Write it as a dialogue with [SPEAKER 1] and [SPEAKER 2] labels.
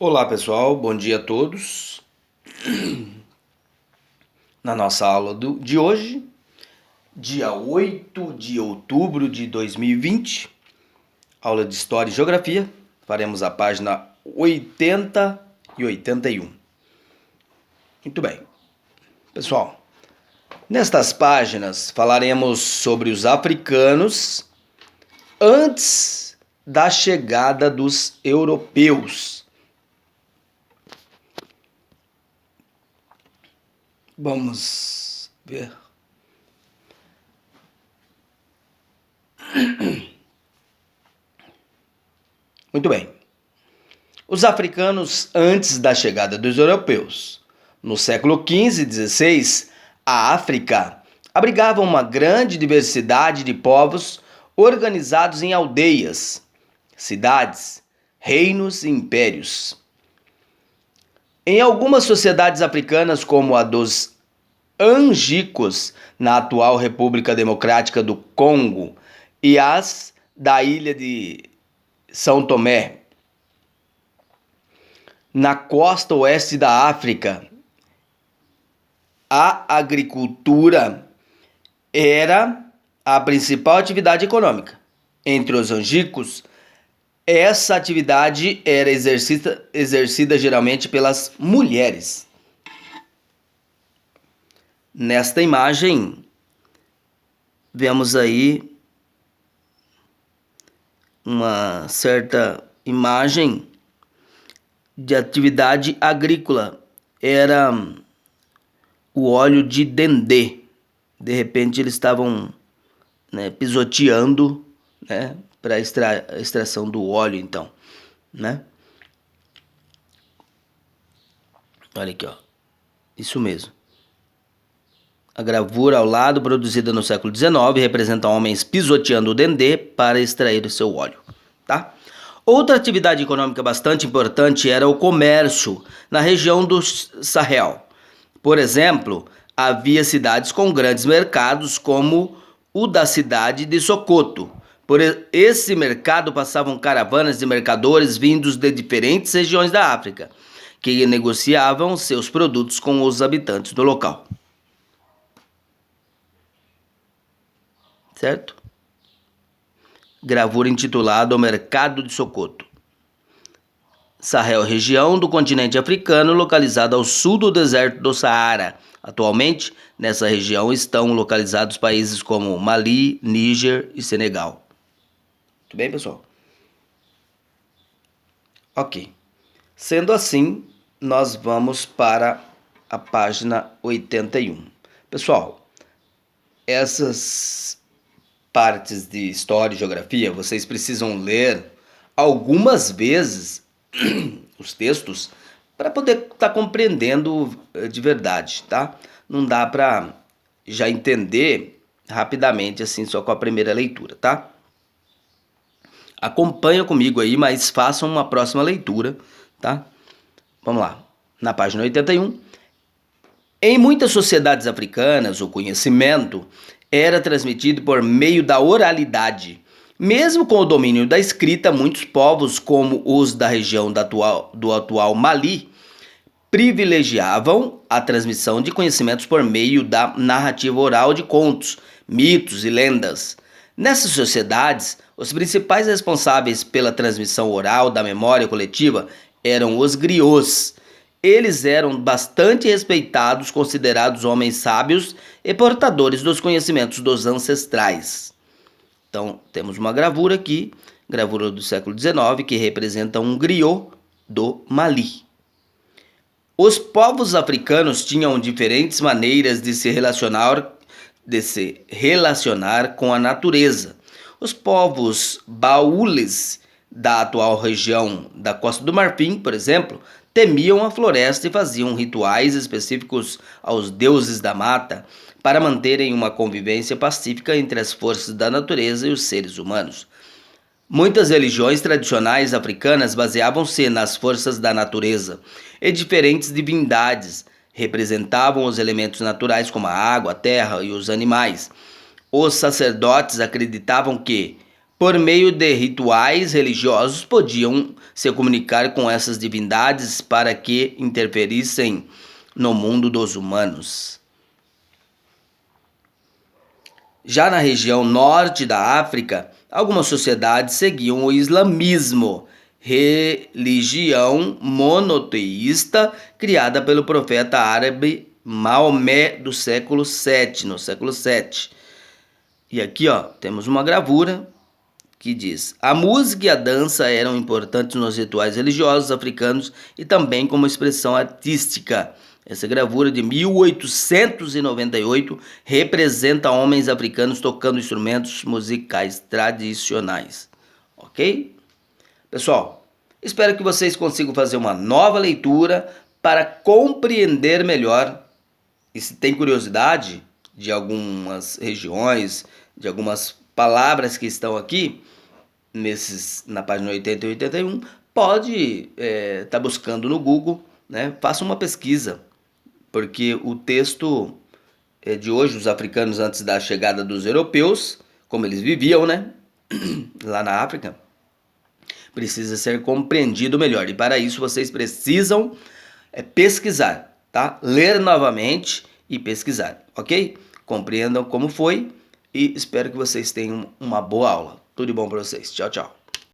[SPEAKER 1] Olá pessoal, bom dia a todos. Na nossa aula de hoje, dia 8 de outubro de 2020, aula de História e Geografia, faremos a página 80 e 81. Muito bem. Pessoal, nestas páginas falaremos sobre os africanos antes da chegada dos europeus. Vamos ver. Muito bem. Os africanos antes da chegada dos europeus. No século XV e XVI, a África abrigava uma grande diversidade de povos organizados em aldeias, cidades, reinos e impérios. Em algumas sociedades africanas, como a dos Angicos, na atual República Democrática do Congo, e as da ilha de São Tomé, na costa oeste da África, a agricultura era a principal atividade econômica. Entre os angicos, essa atividade era exercida geralmente pelas mulheres. Nesta imagem, vemos aí uma certa imagem de atividade agrícola. Era o óleo de dendê. De repente eles estavam, pisoteando, para a extração do óleo, então, né? Olha aqui, ó. Isso mesmo. A gravura ao lado, produzida no século XIX, representa homens pisoteando o dendê para extrair o seu óleo, tá? Outra atividade econômica bastante importante era o comércio na região do Sahel. Por exemplo, havia cidades com grandes mercados, como o da cidade de Sokoto. Por esse mercado passavam caravanas de mercadores vindos de diferentes regiões da África, que negociavam seus produtos com os habitantes do local. Certo? Gravura intitulada O Mercado de Sokoto. Sahel, região do continente africano localizada ao sul do deserto do Saara. Atualmente, nessa região estão localizados países como Mali, Níger e Senegal. Tudo bem, pessoal? Ok. Sendo assim, nós vamos para a página 81. Pessoal, essas partes de história e geografia, vocês precisam ler algumas vezes os textos para poder estar compreendendo de verdade, tá? Não dá para já entender rapidamente assim só com a primeira leitura, tá? Acompanha comigo aí, mas façam uma próxima leitura, tá? Vamos lá. Na página 81. Em muitas sociedades africanas, o conhecimento era transmitido por meio da oralidade. Mesmo com o domínio da escrita, muitos povos, como os da região do atual Mali, privilegiavam a transmissão de conhecimentos por meio da narrativa oral de contos, mitos e lendas. Nessas sociedades, os principais responsáveis pela transmissão oral da memória coletiva eram os griots. Eles eram bastante respeitados, considerados homens sábios e portadores dos conhecimentos dos ancestrais. Então, temos uma gravura aqui, gravura do século XIX, que representa um griot do Mali. Os povos africanos tinham diferentes maneiras de se relacionar com a natureza. Os povos baúles da atual região da Costa do Marfim, por exemplo, temiam a floresta e faziam rituais específicos aos deuses da mata para manterem uma convivência pacífica entre as forças da natureza e os seres humanos. Muitas religiões tradicionais africanas baseavam-se nas forças da natureza e diferentes divindades representavam os elementos naturais como a água, a terra e os animais. Os sacerdotes acreditavam que, por meio de rituais religiosos, podiam se comunicar com essas divindades para que interferissem no mundo dos humanos. Já na região norte da África, algumas sociedades seguiam o islamismo, religião monoteísta criada pelo profeta árabe Maomé do século VII, no século VII. E aqui, ó, temos uma gravura que diz: a música e a dança eram importantes nos rituais religiosos africanos e também como expressão artística. Essa gravura de 1898 representa homens africanos tocando instrumentos musicais tradicionais. Ok? Pessoal, espero que vocês consigam fazer uma nova leitura para compreender melhor. E se tem curiosidade de algumas regiões, de algumas palavras que estão aqui, na página 80 e 81, pode estar buscando no Google, né? Faça uma pesquisa, porque o texto de hoje, os africanos antes da chegada dos europeus, como eles viviam, né? Lá na África, precisa ser compreendido melhor. E para isso vocês precisam pesquisar, tá? Ler novamente e pesquisar, ok? Compreendam como foi e espero que vocês tenham uma boa aula. Tudo de bom para vocês. Tchau, tchau.